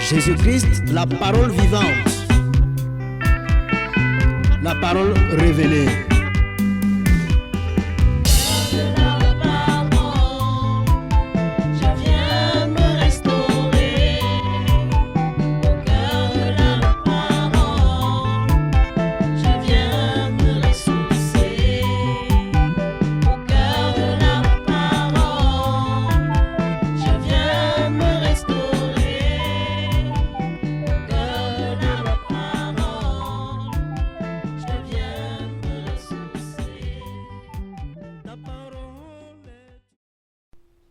Jésus-Christ, la parole vivante, la parole révélée.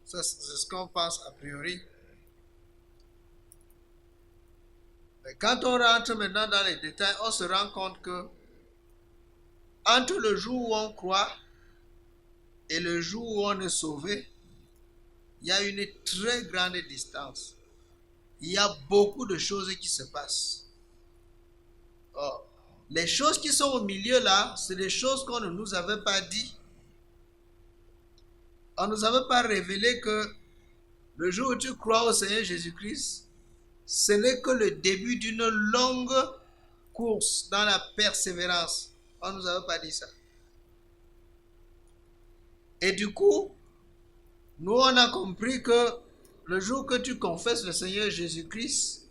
Ça, c'est ce qu'on pense a priori. Mais quand on rentre maintenant dans les détails, on se rend compte que entre le jour où on croit et le jour où on est sauvé, il y a une très grande distance. Il y a beaucoup de choses qui se passent. Or, les choses qui sont au milieu là, c'est des choses qu'on ne nous avait pas dit. On ne nous avait pas révélé que le jour où tu crois au Seigneur Jésus-Christ, ce n'est que le début d'une longue course dans la persévérance. On ne nous avait pas dit ça. Et du coup, nous on a compris que le jour que tu confesses le Seigneur Jésus-Christ,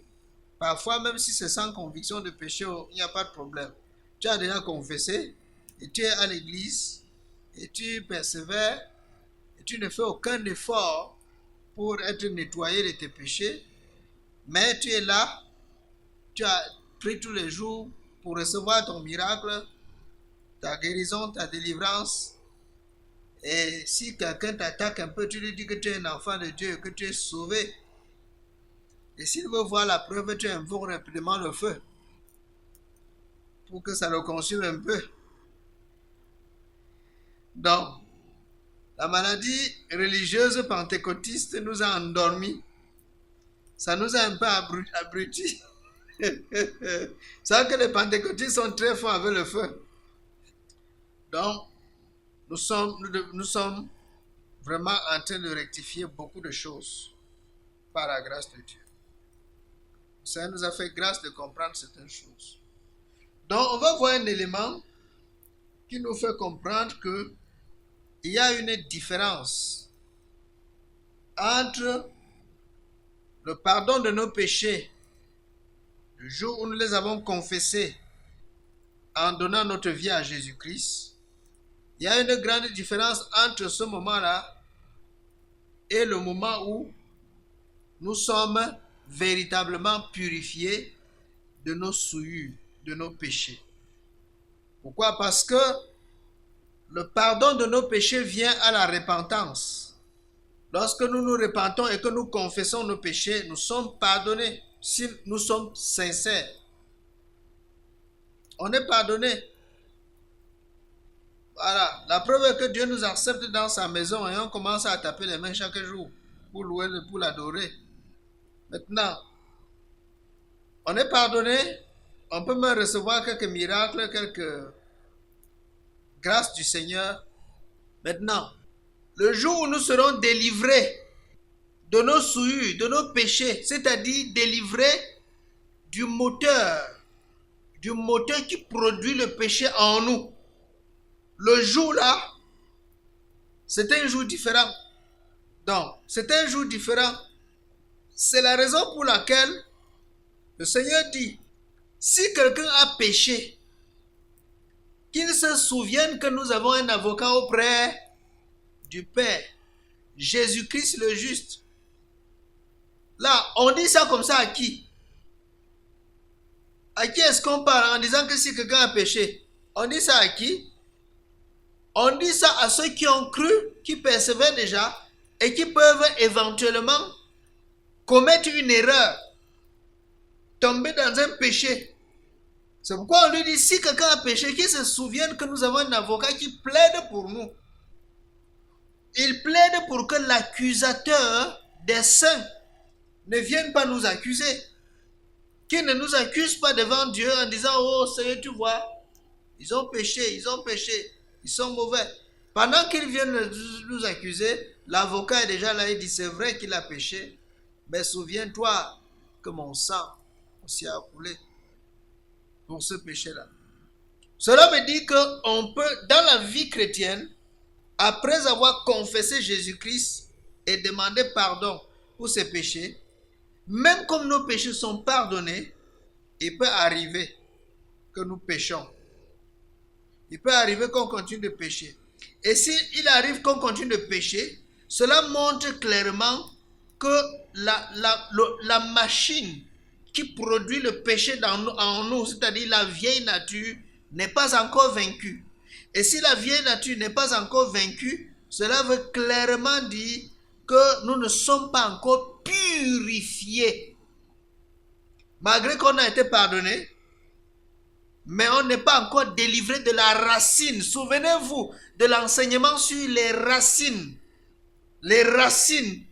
parfois même si c'est sans conviction de péché, il n'y a pas de problème. Tu as déjà confessé, et tu es à l'église, et tu persévères, et tu ne fais aucun effort pour être nettoyé de tes péchés, mais tu es là, tu as pris tous les jours pour recevoir ton miracle, ta guérison, ta délivrance. Et si quelqu'un t'attaque un peu, tu lui dis que tu es un enfant de Dieu, que tu es sauvé. Et s'il veut voir la preuve, tu invoques rapidement le feu pour que ça le consume un peu. Donc, la maladie religieuse pentecôtiste nous a endormis. Ça nous a un peu abrutis. C'est vrai que les pentecôtistes sont très forts avec le feu. Donc, nous sommes vraiment en train de rectifier beaucoup de choses par la grâce de Dieu. Le Seigneur nous a fait grâce de comprendre certaines choses. Donc, on va voir un élément qui nous fait comprendre que il y a une différence entre le pardon de nos péchés, le jour où nous les avons confessés en donnant notre vie à Jésus-Christ. Il y a une grande différence entre ce moment-là et le moment où nous sommes véritablement purifiés de nos souillures, de nos péchés. Pourquoi? Parce que le pardon de nos péchés vient à la repentance. Lorsque nous nous repentons et que nous confessons nos péchés, nous sommes pardonnés si nous sommes sincères. On est pardonné. Voilà. La preuve est que Dieu nous accepte dans sa maison et on commence à taper les mains chaque jour pour louer, pour l'adorer. Maintenant, on est pardonné. On peut même recevoir quelques miracles, quelques grâces du Seigneur. Maintenant, le jour où nous serons délivrés de nos souillures, de nos péchés, c'est-à-dire délivrés du moteur qui produit le péché en nous, le jour-là, c'est un jour différent. Donc, c'est un jour différent. C'est la raison pour laquelle le Seigneur dit, si quelqu'un a péché, qu'il se souvienne que nous avons un avocat auprès du Père, Jésus-Christ le juste. Là, on dit ça comme ça à qui? À qui est-ce qu'on parle en disant que si quelqu'un a péché? On dit ça à qui? On dit ça à ceux qui ont cru, qui persévèrent déjà et qui peuvent éventuellement commettre une erreur, tomber dans un péché. C'est pourquoi on lui dit, si quelqu'un a péché, qu'il se souvienne que nous avons un avocat qui plaide pour nous. Il plaide pour que l'accusateur des saints ne vienne pas nous accuser. Qu'il ne nous accuse pas devant Dieu en disant, oh Seigneur, tu vois, ils ont péché, ils sont mauvais. Pendant qu'ils viennent nous accuser, l'avocat est déjà là et dit, c'est vrai qu'il a péché, mais souviens-toi que mon sang aussi a coulé pour ce péché-là. Cela veut dire qu'on peut, dans la vie chrétienne, après avoir confessé Jésus-Christ et demandé pardon pour ses péchés, même comme nos péchés sont pardonnés, il peut arriver que nous péchons. Il peut arriver qu'on continue de pécher. Et s'il arrive qu'on continue de pécher, cela montre clairement que la machine qui produit le péché en nous, c'est-à-dire la vieille nature, n'est pas encore vaincue. Et si la vieille nature n'est pas encore vaincue, cela veut clairement dire que nous ne sommes pas encore purifiés. Malgré qu'on a été pardonné, mais on n'est pas encore délivré de la racine. Souvenez-vous de l'enseignement sur les racines. Les racines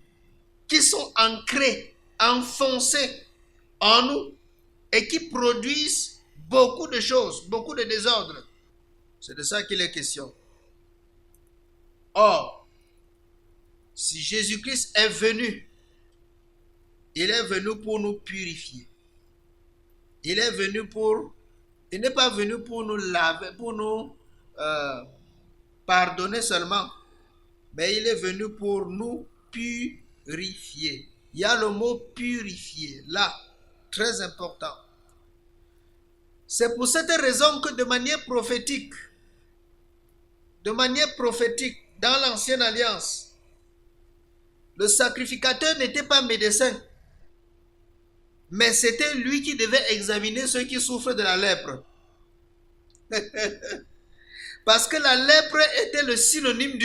qui sont ancrées, enfoncées en nous et qui produisent beaucoup de choses, beaucoup de désordres. C'est de ça qu'il est question. Or, si Jésus-Christ est venu, il est venu pour nous purifier. Il est venu pour... Il n'est pas venu pour nous laver, pour nous pardonner seulement, mais il est venu pour nous purifier. Il y a le mot purifier là, très important. C'est pour cette raison que de manière prophétique, dans l'ancienne alliance, le sacrificateur n'était pas médecin, mais c'était lui qui devait examiner ceux qui souffrent de la lèpre. Parce que la lèpre était le synonyme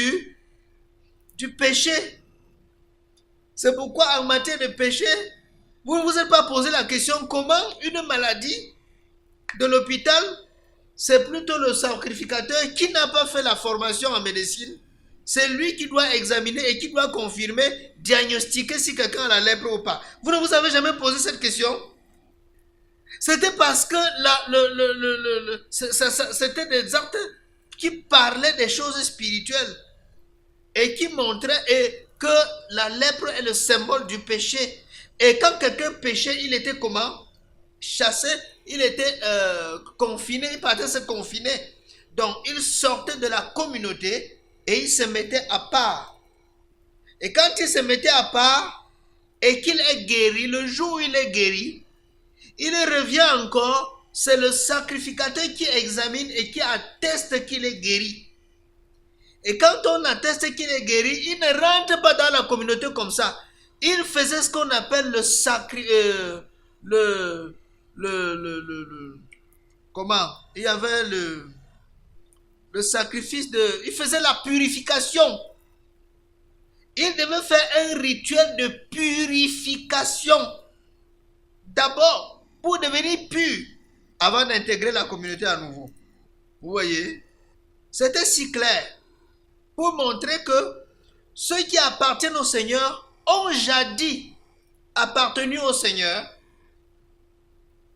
du péché. C'est pourquoi en matière de péché, vous ne vous êtes pas posé la question comment une maladie de l'hôpital, c'est plutôt le sacrificateur qui n'a pas fait la formation en médecine. C'est lui qui doit examiner et qui doit confirmer, diagnostiquer si quelqu'un a la lèpre ou pas. Vous ne vous avez jamais posé cette question? C'était parce que c'était des actes qui parlaient des choses spirituelles et qui montraient que la lèpre est le symbole du péché. Et quand quelqu'un péchait, il était comment? Chassé, il était confiné, il partait se confiner. Donc, il sortait de la communauté et il se mettait à part. Et quand il se mettait à part et qu'il est guéri, le jour où il est guéri, il revient encore, c'est le sacrificateur qui examine et qui atteste qu'il est guéri. Et quand on atteste qu'il est guéri, il ne rentre pas dans la communauté comme ça. Il faisait ce qu'on appelle comment? Il y avait le sacrifice il faisait la purification. Il devait faire un rituel de purification. D'abord, pour devenir pur, avant d'intégrer la communauté à nouveau. Vous voyez? C'était si clair. Pour montrer que ceux qui appartiennent au Seigneur ont jadis appartenu au Seigneur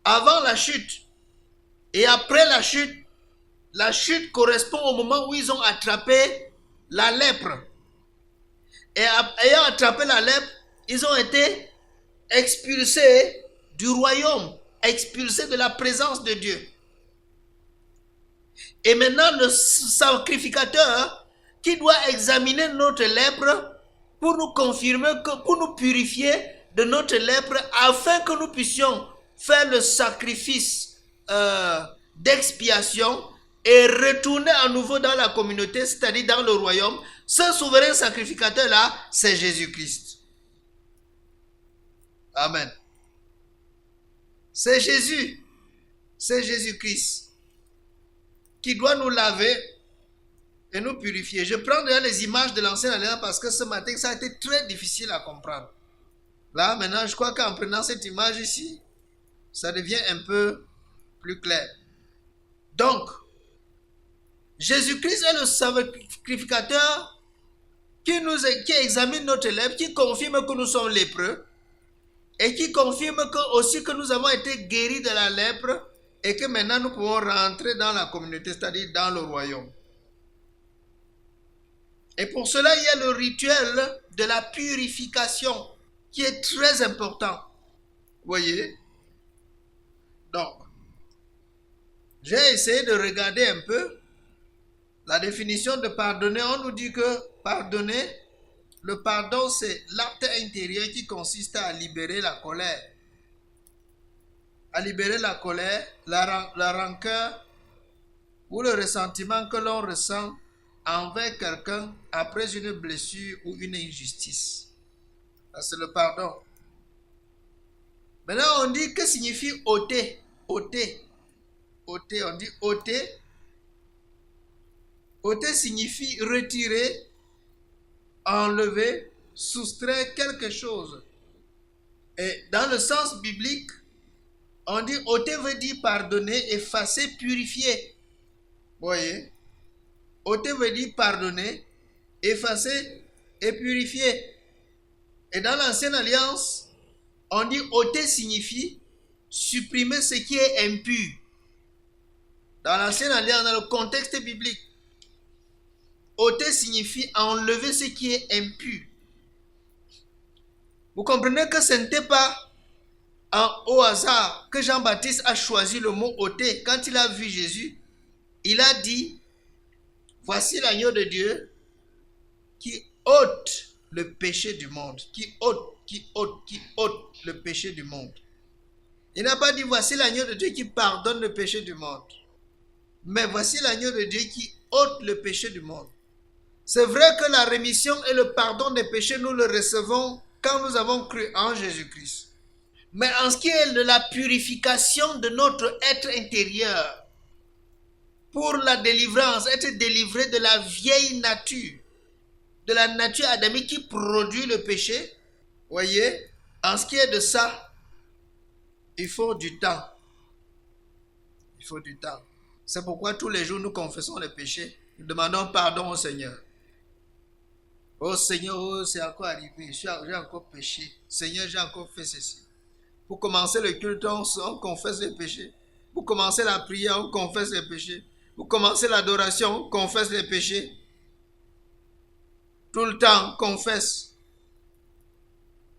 avant la chute. Et après la chute correspond au moment où ils ont attrapé la lèpre. Et ayant attrapé la lèpre, ils ont été expulsés du royaume, expulsés de la présence de Dieu. Et maintenant, le sacrificateur qui doit examiner notre lèpre pour nous confirmer, pour nous purifier de notre lèpre, afin que nous puissions faire le sacrifice d'expiation et retourner à nouveau dans la communauté, c'est-à-dire dans le royaume. Ce souverain sacrificateur-là, c'est Jésus-Christ. Amen. C'est Jésus, c'est Jésus-Christ qui doit nous laver et nous purifier. Je prends déjà les images de l'ancienne alliance parce que ce matin, ça a été très difficile à comprendre. Là, maintenant, je crois qu'en prenant cette image ici, ça devient un peu plus clair. Donc, Jésus-Christ est le sacrificateur qui examine notre lèpre, qui confirme que nous sommes lépreux et qui confirme aussi que nous avons été guéris de la lèpre et que maintenant nous pouvons rentrer dans la communauté, c'est-à-dire dans le royaume. Et pour cela, il y a le rituel de la purification qui est très important. Voyez? Donc, j'ai essayé de regarder un peu la définition de pardonner. On nous dit que pardonner, le pardon, c'est l'acte intérieur qui consiste à libérer la colère. À libérer la colère, la rancœur ou le ressentiment que l'on ressent envers quelqu'un après une blessure ou une injustice. Ça, c'est le pardon. Maintenant, on dit que signifie ôter. Ôter. Ôter, on dit ôter. Ôter signifie retirer, enlever, soustraire quelque chose. Et dans le sens biblique, on dit ôter veut dire pardonner, effacer, purifier. Vous voyez? Ôter veut dire pardonner, effacer et purifier. Et dans l'Ancienne Alliance, on dit ôter signifie supprimer ce qui est impur. Dans l'Ancienne Alliance, dans le contexte biblique, ôter signifie enlever ce qui est impur. Vous comprenez que ce n'était pas au hasard que Jean-Baptiste a choisi le mot ôter. Quand il a vu Jésus, il a dit, voici l'agneau de Dieu qui ôte le péché du monde. Qui ôte le péché du monde. Il n'a pas dit, voici l'agneau de Dieu qui pardonne le péché du monde. Mais voici l'agneau de Dieu qui ôte le péché du monde. C'est vrai que la rémission et le pardon des péchés, nous le recevons quand nous avons cru en Jésus-Christ. Mais en ce qui est de la purification de notre être intérieur, pour la délivrance, être délivré de la vieille nature, de la nature adamique qui produit le péché, voyez, en ce qui est de ça, il faut du temps. Il faut du temps. C'est pourquoi tous les jours nous confessons les péchés. Nous demandons pardon au Seigneur. Oh Seigneur, oh, c'est encore arrivé. J'ai encore péché. Seigneur, j'ai encore fait ceci. Pour commencer le culte, on confesse les péchés. Pour commencer la prière, on confesse les péchés. Pour commencer l'adoration, on confesse les péchés. Tout le temps, on confesse.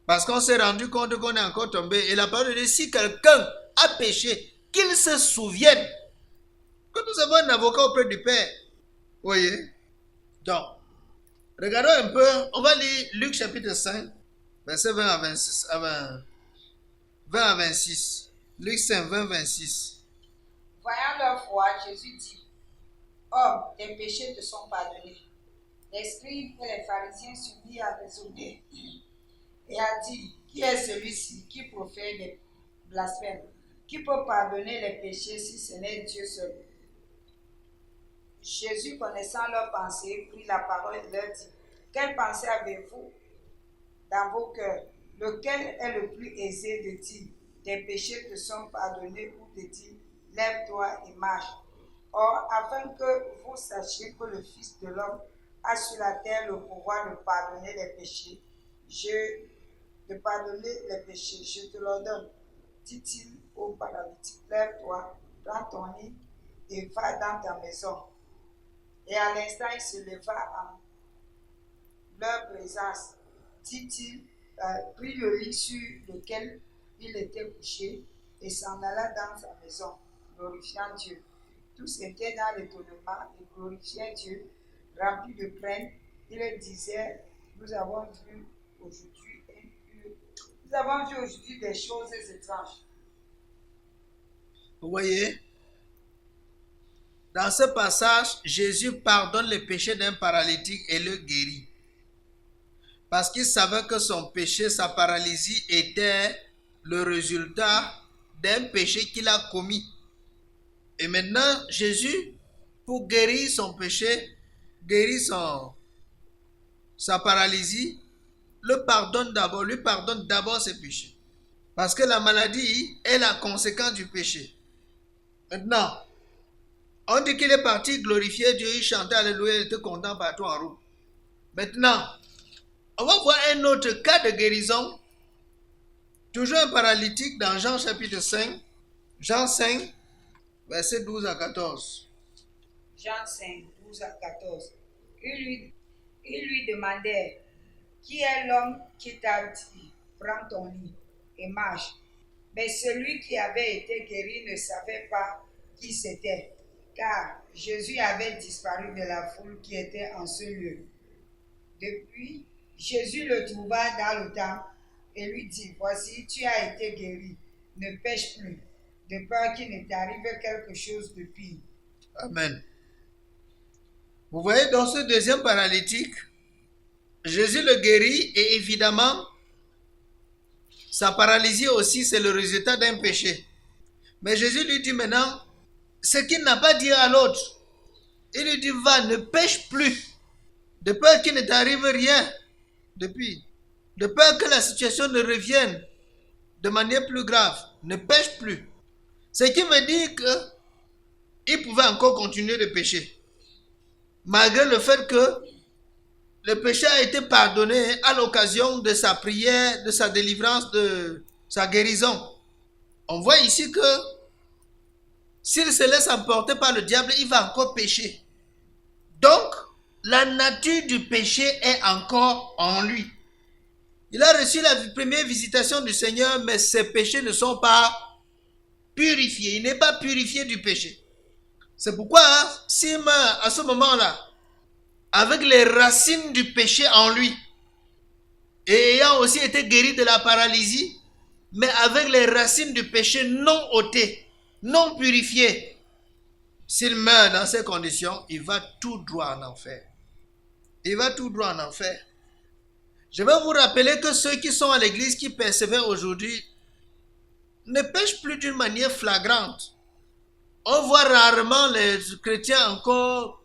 Parce qu'on s'est rendu compte qu'on est encore tombé. Et la parole dit, si quelqu'un a péché, qu'il se souvienne que nous avons un avocat auprès du Père. Vous voyez? Donc, regardons un peu. On va lire Luc chapitre 5, verset 20 à 26. 20 à 26. Luc 5, 20, 26. Voyant leur foi, Jésus dit, homme, tes péchés te sont pardonnés. Les scribes et les pharisiens se mirent à raisonner et à dire, qui est celui-ci qui profère des blasphèmes? Qui peut pardonner les péchés si ce n'est Dieu seul? Jésus, connaissant leurs pensées, prit la parole et leur dit, quelle pensée avez-vous dans vos cœurs? Lequel est le plus aisé de dire, tes péchés te sont pardonnés, ou de dire, lève-toi et marche? Or, afin que vous sachiez que le Fils de l'homme a sur la terre le pouvoir de pardonner les péchés, je te l'ordonne, dit-il au paralytique, lève-toi, prends ton lit et va dans ta maison. Et à l'instant, il se leva en leur présence, dit-il, prit le lit sur lequel il était couché et s'en alla dans sa maison, glorifiant Dieu. Tous étaient dans l'étonnement et glorifiaient Dieu, remplis de crainte. Ils disaient, nous avons vu aujourd'hui des choses étranges. Vous voyez, dans ce passage, Jésus pardonne les péchés d'un paralytique et le guérit. Parce qu'il savait que son péché, sa paralysie, était le résultat d'un péché qu'il a commis. Et maintenant, Jésus, pour guérir son péché, guérir sa paralysie, lui pardonne d'abord ses péchés. Parce que la maladie est la conséquence du péché. Maintenant, on dit qu'il est parti glorifier Dieu, il chantait Alléluia, il était content partout en route. Maintenant, on va voir un autre cas de guérison. Toujours un paralytique dans Jean chapitre 5. Jean 5, verset 12 à 14. Jean 5, 12 à 14. Ils lui demandèrent, qui est l'homme qui t'a dit, prends ton lit et marche? Mais celui qui avait été guéri ne savait pas qui c'était, car Jésus avait disparu de la foule qui était en ce lieu. Depuis, Jésus le trouva dans le temple et lui dit, voici, tu as été guéri, ne pêche plus, de peur qu'il ne t'arrive quelque chose de pire. Amen. Vous voyez, dans ce deuxième paralytique, Jésus le guérit et évidemment, sa paralysie aussi, c'est le résultat d'un péché. Mais Jésus lui dit maintenant, ce qu'il n'a pas dit à l'autre, il lui dit, va, ne pêche plus, de peur qu'il ne t'arrive rien depuis, de peur que la situation ne revienne de manière plus grave, ne pêche plus. Ce qui veut dire qu'il pouvait encore continuer de pécher, malgré le fait que le péché a été pardonné à l'occasion de sa prière, de sa délivrance, de sa guérison. On voit ici que s'il se laisse emporter par le diable, il va encore pécher. Donc, la nature du péché est encore en lui. Il a reçu la première visitation du Seigneur, mais ses péchés ne sont pas purifiés. Il n'est pas purifié du péché. C'est pourquoi, s'il meurt à ce moment-là, avec les racines du péché en lui, et ayant aussi été guéri de la paralysie, mais avec les racines du péché non ôtées, non purifiées, s'il meurt dans ces conditions, il va tout droit en enfer. Il va tout droit en enfer. Je vais vous rappeler que ceux qui sont à l'église, qui persévèrent aujourd'hui, ne pêchent plus d'une manière flagrante. On voit rarement les chrétiens encore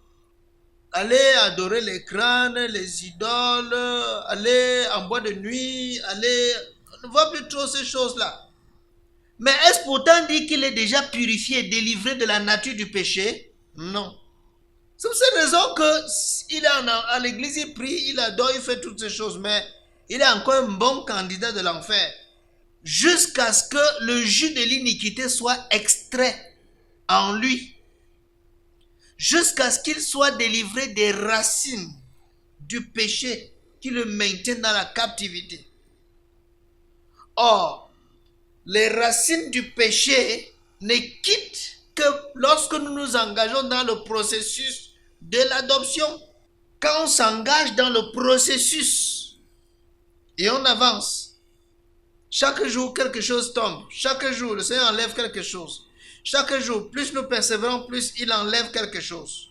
aller adorer les crânes, les idoles, aller en boîte de nuit, on ne voit plus trop ces choses-là. Mais est-ce pourtant dit qu'il est déjà purifié, délivré de la nature du péché? Non. C'est pour cette raison qu'il est à l'église, il prie, il adore, il fait toutes ces choses, mais il est encore un bon candidat de l'enfer. Jusqu'à ce que le jus de l'iniquité soit extrait en lui. Jusqu'à ce qu'il soit délivré des racines du péché qui le maintiennent dans la captivité. Or, les racines du péché ne quittent que lorsque nous nous engageons dans le processus de l'adoption. Quand on s'engage dans le processus et on avance, chaque jour quelque chose tombe. Chaque jour le Seigneur enlève quelque chose. Chaque jour, plus nous persévérons, plus il enlève quelque chose.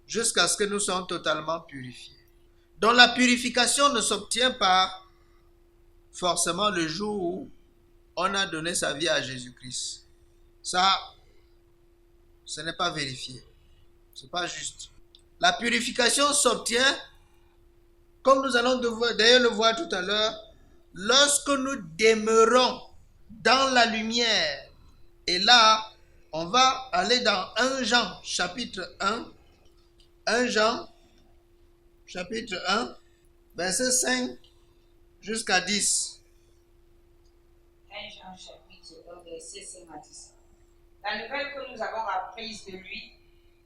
Jusqu'à ce que nous soyons totalement purifiés. Donc la purification ne s'obtient pas forcément le jour où on a donné sa vie à Jésus-Christ. Ça, ce n'est pas vérifié. Ce n'est pas juste. La purification s'obtient, comme nous allons d'ailleurs le voir tout à l'heure, lorsque nous demeurons dans la lumière. Et là, on va aller dans 1 Jean, chapitre 1. 1 Jean, chapitre 1, verset 5 jusqu'à 10. 1 Jean, chapitre 1, verset 5 à 10. La nouvelle que nous avons apprise de lui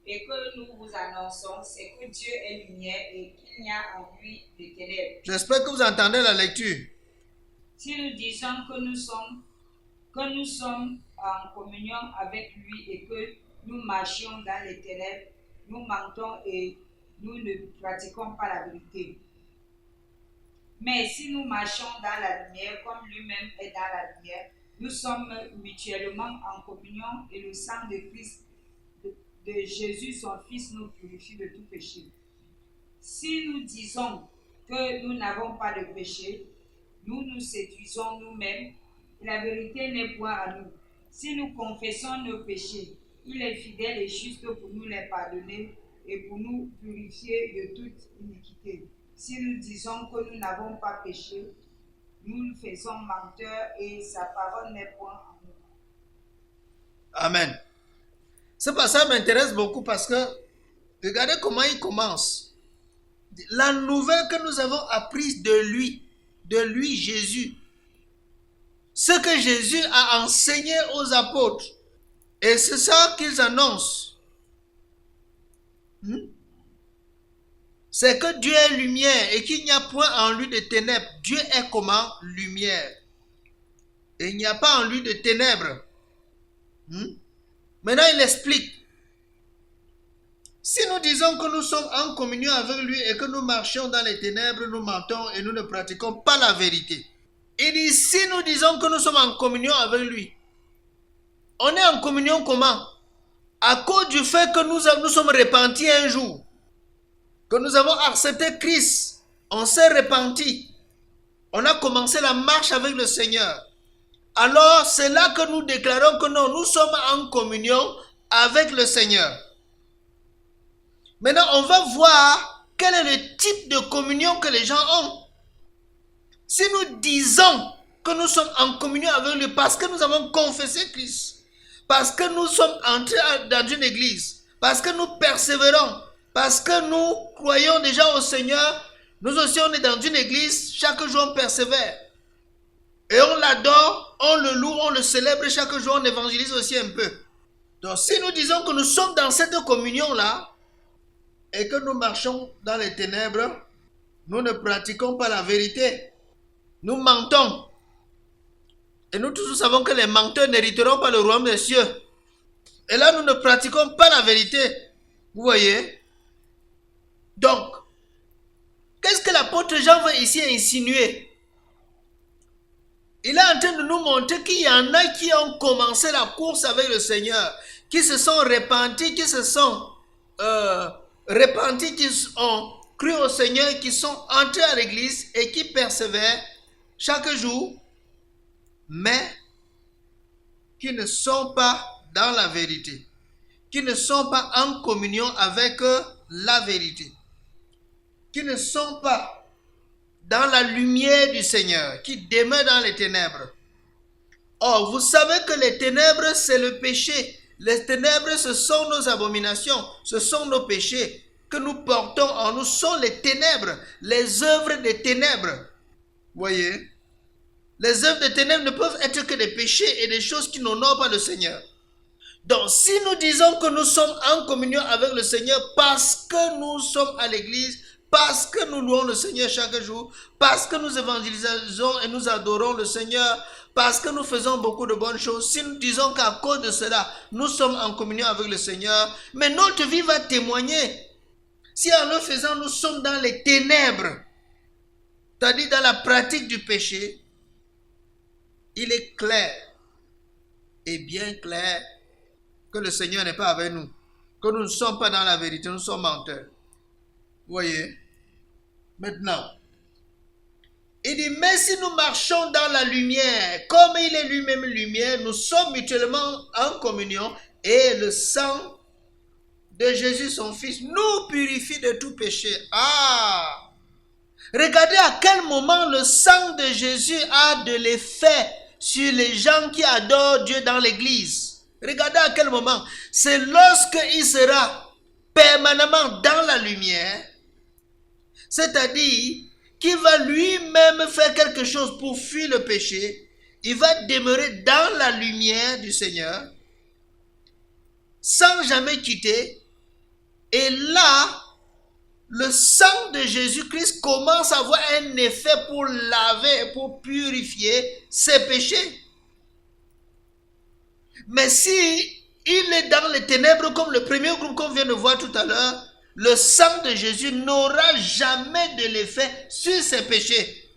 et que nous vous annonçons, c'est que Dieu est lumière et qu'il n'y a en lui de ténèbres. J'espère que vous entendez la lecture. Si nous disons que nous sommes en communion avec lui et que nous marchions dans les ténèbres, nous mentons et nous ne pratiquons pas la vérité. Mais si nous marchons dans la lumière comme lui-même est dans la lumière, nous sommes mutuellement en communion et le sang de Christ, de Jésus, son Fils, nous purifie de tout péché. Si nous disons que nous n'avons pas de péché, nous nous séduisons nous-mêmes et la vérité n'est point à nous. Si nous confessons nos péchés, il est fidèle et juste pour nous les pardonner et pour nous purifier de toute iniquité. Si nous disons que nous n'avons pas péché, nous nous faisons menteurs et sa parole n'est point en nous. Amen. Ce passage m'intéresse beaucoup parce que regardez comment il commence. La nouvelle que nous avons apprise de lui Jésus. Ce que Jésus a enseigné aux apôtres. Et c'est ça qu'ils annoncent. C'est que Dieu est lumière et qu'il n'y a point en lui de ténèbres. Dieu est comment? Lumière. Et il n'y a pas en lui de ténèbres. Maintenant, il explique. Si nous disons que nous sommes en communion avec lui et que nous marchons dans les ténèbres, nous mentons et nous ne pratiquons pas la vérité. Il dit, si nous disons que nous sommes en communion avec lui, on est en communion comment? À cause du fait que nous sommes repentis un jour, que nous avons accepté Christ, on s'est repenti, on a commencé la marche avec le Seigneur. Alors, c'est là que nous déclarons que non, nous sommes en communion avec le Seigneur. Maintenant, on va voir quel est le type de communion que les gens ont. Si nous disons que nous sommes en communion avec lui parce que nous avons confessé Christ, parce que nous sommes entrés dans une église, parce que nous persévérons, parce que nous croyons déjà au Seigneur, nous aussi on est dans une église, chaque jour on persévère. Et on l'adore, on le loue, on le célèbre, chaque jour on évangélise aussi un peu. Donc si nous disons que nous sommes dans cette communion-là, et que nous marchons dans les ténèbres, nous ne pratiquons pas la vérité. Nous mentons. Et nous tous savons que les menteurs n'hériteront pas le royaume des cieux. Et là, nous ne pratiquons pas la vérité. Vous voyez? Donc, qu'est-ce que l'apôtre Jean veut ici insinuer? Il est en train de nous montrer qu'il y en a qui ont commencé la course avec le Seigneur, qui se sont repentis, qui se sont repentis, qui ont cru au Seigneur, qui sont entrés à l'église et qui persévèrent chaque jour, mais qui ne sont pas dans la vérité, qui ne sont pas en communion avec la vérité, qui ne sont pas dans la lumière du Seigneur, qui demeurent dans les ténèbres. Or, vous savez que les ténèbres, c'est le péché. Les ténèbres, ce sont nos abominations, ce sont nos péchés que nous portons en nous, sont les ténèbres, les œuvres des ténèbres. Voyez, les œuvres des ténèbres ne peuvent être que des péchés et des choses qui n'honorent pas le Seigneur. Donc, si nous disons que nous sommes en communion avec le Seigneur parce que nous sommes à l'église, parce que nous louons le Seigneur chaque jour, parce que nous évangélisons et nous adorons le Seigneur, parce que nous faisons beaucoup de bonnes choses, si nous disons qu'à cause de cela, nous sommes en communion avec le Seigneur, mais notre vie va témoigner. Si en le faisant, nous sommes dans les ténèbres, c'est-à-dire dans la pratique du péché, il est clair et bien clair que le Seigneur n'est pas avec nous, que nous ne sommes pas dans la vérité, nous sommes menteurs. Vous voyez? Maintenant, il dit, mais si nous marchons dans la lumière, comme il est lui-même lumière, nous sommes mutuellement en communion et le sang de Jésus, son Fils, nous purifie de tout péché. Ah! Regardez à quel moment le sang de Jésus a de l'effet sur les gens qui adorent Dieu dans l'église. Regardez à quel moment. C'est lorsqu'il sera permanemment dans la lumière, c'est-à-dire qu'il va lui-même faire quelque chose pour fuir le péché. Il va demeurer dans la lumière du Seigneur, sans jamais quitter. Et là, le sang de Jésus-Christ commence à avoir un effet pour laver, pour purifier ses péchés. Mais si il est dans les ténèbres, comme le premier groupe qu'on vient de voir tout à l'heure, le sang de Jésus n'aura jamais de l'effet sur ses péchés.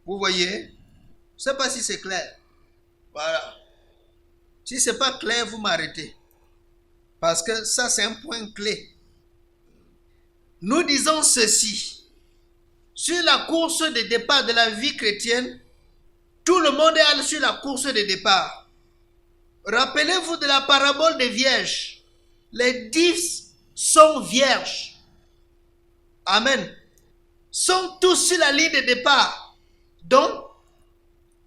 Vous voyez? Je ne sais pas si c'est clair. Voilà. Si ce n'est pas clair, vous m'arrêtez. Parce que ça, c'est un point clé. Nous disons ceci. Sur la course de départ de la vie chrétienne, tout le monde est sur la course de départ. Rappelez-vous de la parabole des vierges. Les 10 sont vierges. Amen. Sont tous sur la ligne de départ. Donc,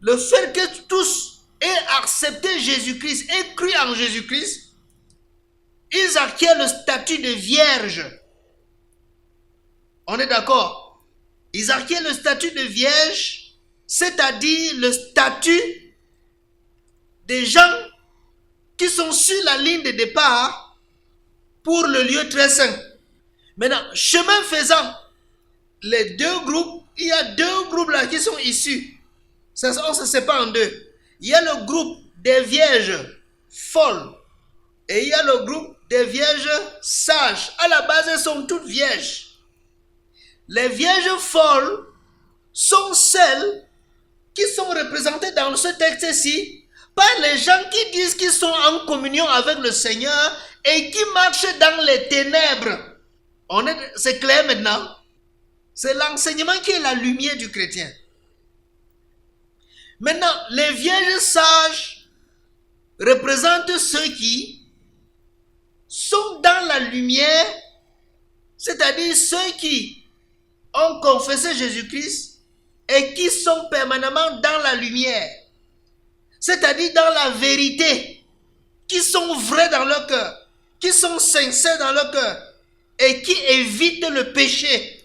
le fait que tous aient accepté Jésus-Christ et cru en Jésus-Christ, ils acquièrent le statut de vierge. On est d'accord? Ils acquièrent le statut de vierge, c'est-à-dire le statut des gens qui sont sur la ligne de départ pour le lieu très saint. Maintenant, chemin faisant, les deux groupes, il y a deux groupes là qui sont issus. On se sépare en deux. il y a le groupe des vierges folles et il y a le groupe des vierges sages. À la base, elles sont toutes vierges. Les vierges folles sont celles qui sont représentées dans ce texte-ci par les gens qui disent qu'ils sont en communion avec le Seigneur et qui marchent dans les ténèbres. C'est clair maintenant? C'est l'enseignement qui est la lumière du chrétien. Maintenant, les vierges sages représentent ceux qui sont dans la lumière, c'est-à-dire ceux qui ont confessé Jésus-Christ et qui sont permanemment dans la lumière, c'est-à-dire dans la vérité, qui sont vrais dans leur cœur, qui sont sincères dans leur cœur et qui évitent le péché.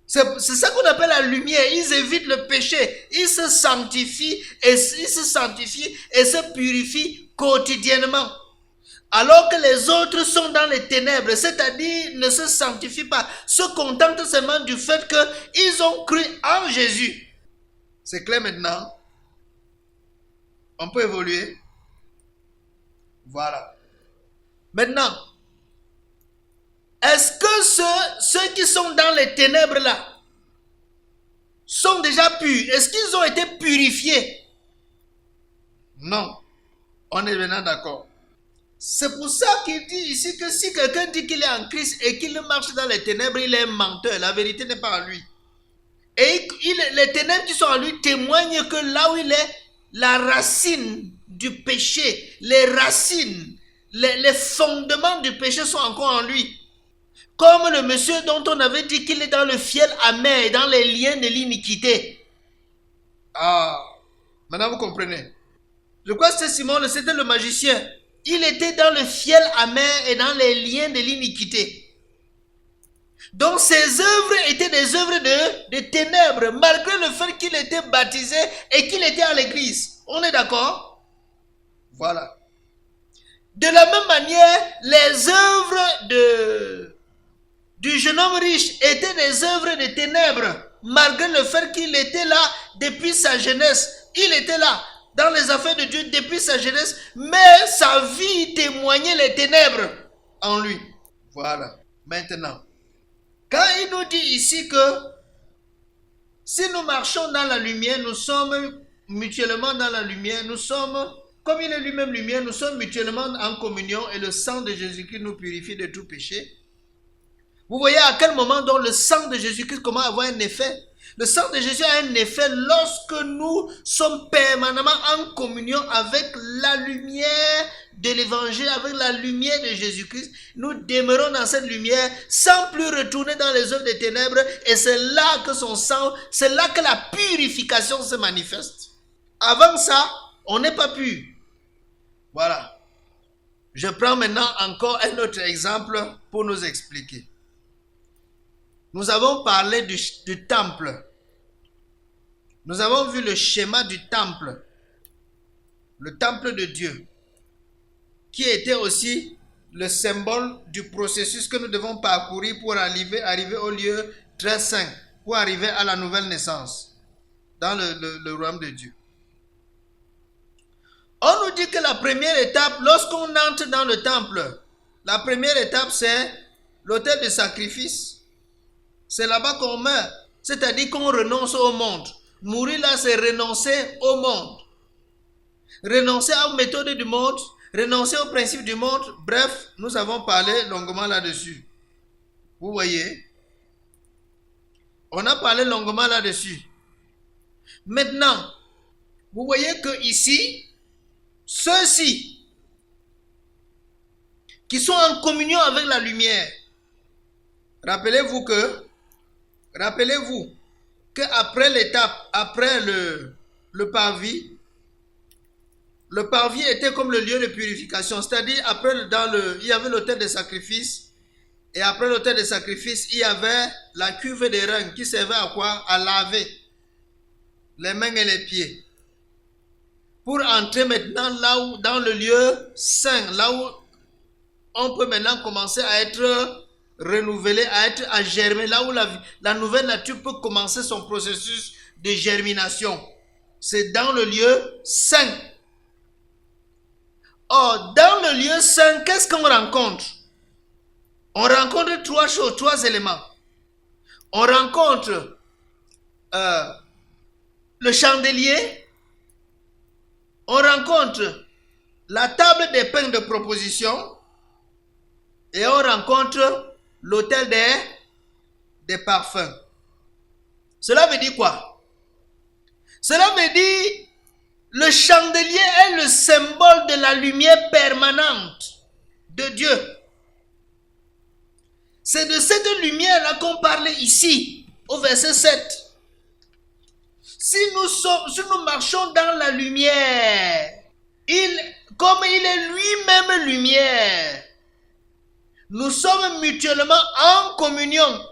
C'est ça qu'on appelle la lumière. Ils évitent le péché. Ils se sanctifient et se purifient quotidiennement. Alors que les autres sont dans les ténèbres, c'est-à-dire ne se sanctifient pas, se contentent seulement du fait qu'ils ont cru en Jésus. C'est clair maintenant? On peut évoluer? Voilà. Maintenant, est-ce que ceux qui sont dans les ténèbres là sont déjà purs? Est-ce qu'ils ont été purifiés? Non. On est maintenant d'accord. C'est pour ça qu'il dit ici que si quelqu'un dit qu'il est en Christ et qu'il marche dans les ténèbres, il est un menteur. La vérité n'est pas en lui. Et les ténèbres qui sont en lui témoignent que là où il est, la racine du péché, les racines, les fondements du péché sont encore en lui. Comme le monsieur dont on avait dit qu'il est dans le fiel amer et dans les liens de l'iniquité. Ah, maintenant vous comprenez. Je crois que c'était le magicien. Il était dans le fiel amer et dans les liens de l'iniquité. Donc ses œuvres étaient des œuvres de ténèbres, malgré le fait qu'il était baptisé et qu'il était à l'église. On est d'accord? Voilà. De la même manière, les œuvres du jeune homme riche étaient des œuvres de ténèbres, malgré le fait qu'il était là depuis sa jeunesse. Il était là dans les affaires de Dieu depuis sa jeunesse, mais sa vie témoignait les ténèbres en lui. Voilà. Maintenant, quand il nous dit ici que si nous marchons dans la lumière, nous sommes mutuellement dans la lumière, nous sommes, comme il est lui-même lumière, nous sommes mutuellement en communion et le sang de Jésus-Christ nous purifie de tout péché. Vous voyez à quel moment donc le sang de Jésus-Christ commence à avoir un effet? Le sang de Jésus a un effet lorsque nous sommes permanemment en communion avec la lumière de l'évangile, avec la lumière de Jésus-Christ. Nous demeurons dans cette lumière sans plus retourner dans les œuvres des ténèbres et c'est là que son sang, c'est là que la purification se manifeste. Avant ça, on n'est pas pur. Voilà. Je prends maintenant encore un autre exemple pour nous expliquer. Nous avons parlé du temple. Nous avons vu le schéma du temple. Le temple de Dieu. Qui était aussi le symbole du processus que nous devons parcourir pour arriver au lieu très saint. Pour arriver à la nouvelle naissance. Dans le royaume de Dieu. On nous dit que la première étape, lorsqu'on entre dans le temple, la première étape c'est l'autel de sacrifice. C'est là-bas qu'on meurt, c'est-à-dire qu'on renonce au monde. Mourir là, c'est renoncer au monde. Renoncer aux méthodes du monde, renoncer aux principes du monde. Bref, nous avons parlé longuement là-dessus. Vous voyez? On a parlé longuement là-dessus. Maintenant, vous voyez que ici, ceux-ci, qui sont en communion avec la lumière, rappelez-vous qu'après l'étape, après le parvis était comme le lieu de purification. C'est-à-dire, il y avait l'autel de sacrifice. Et après l'autel de sacrifice, il y avait la cuve des reins qui servait à quoi? À laver les mains et les pieds. Pour entrer maintenant dans le lieu saint, là où on peut maintenant commencer à être renouvelé, à germer, là où la nouvelle nature peut commencer son processus de germination. c'est dans le lieu saint. Or, dans le lieu saint, qu'est-ce qu'on rencontre? On rencontre trois choses, trois éléments. On rencontre le chandelier, on rencontre la table des pains de proposition et on rencontre l'autel des parfums. Cela veut dire quoi? Cela veut dire le chandelier est le symbole de la lumière permanente de Dieu. C'est de cette lumière-là qu'on parle ici, au verset 7. Si nous marchons dans la lumière, comme il est lui-même lumière, nous sommes mutuellement en communion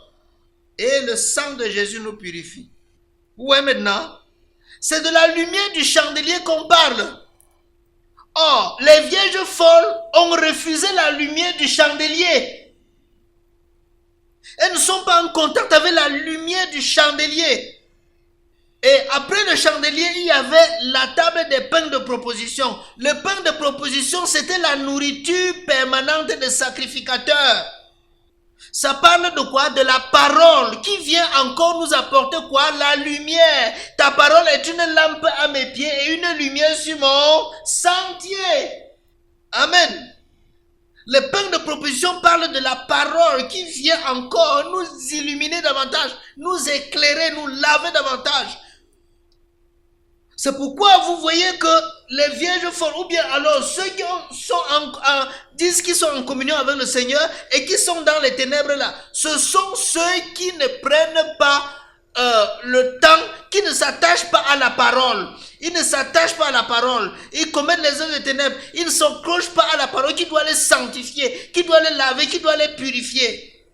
et le sang de Jésus nous purifie. Ouais, maintenant, c'est de la lumière du chandelier qu'on parle. Or, les vierges folles ont refusé la lumière du chandelier. Elles ne sont pas en contact avec la lumière du chandelier. Et après le chandelier, il y avait la table des pains de proposition. Le pain de proposition, c'était la nourriture permanente des sacrificateurs. Ça parle de quoi? De la parole qui vient encore nous apporter quoi? La lumière. Ta parole est une lampe à mes pieds et une lumière sur mon sentier. Amen. Le pain de proposition parle de la parole qui vient encore nous illuminer davantage, nous éclairer, nous laver davantage. C'est pourquoi vous voyez que les vierges folles, ou bien alors ceux qui disent qu'ils sont en communion avec le Seigneur et qui sont dans les ténèbres là, ce sont ceux qui ne prennent pas le temps, qui ne s'attachent pas à la parole. Ils ne s'attachent pas à la parole. Ils commettent les œuvres des ténèbres. Ils ne s'accrochent pas à la parole qui doit les sanctifier, qui doit les laver, qui doit les purifier.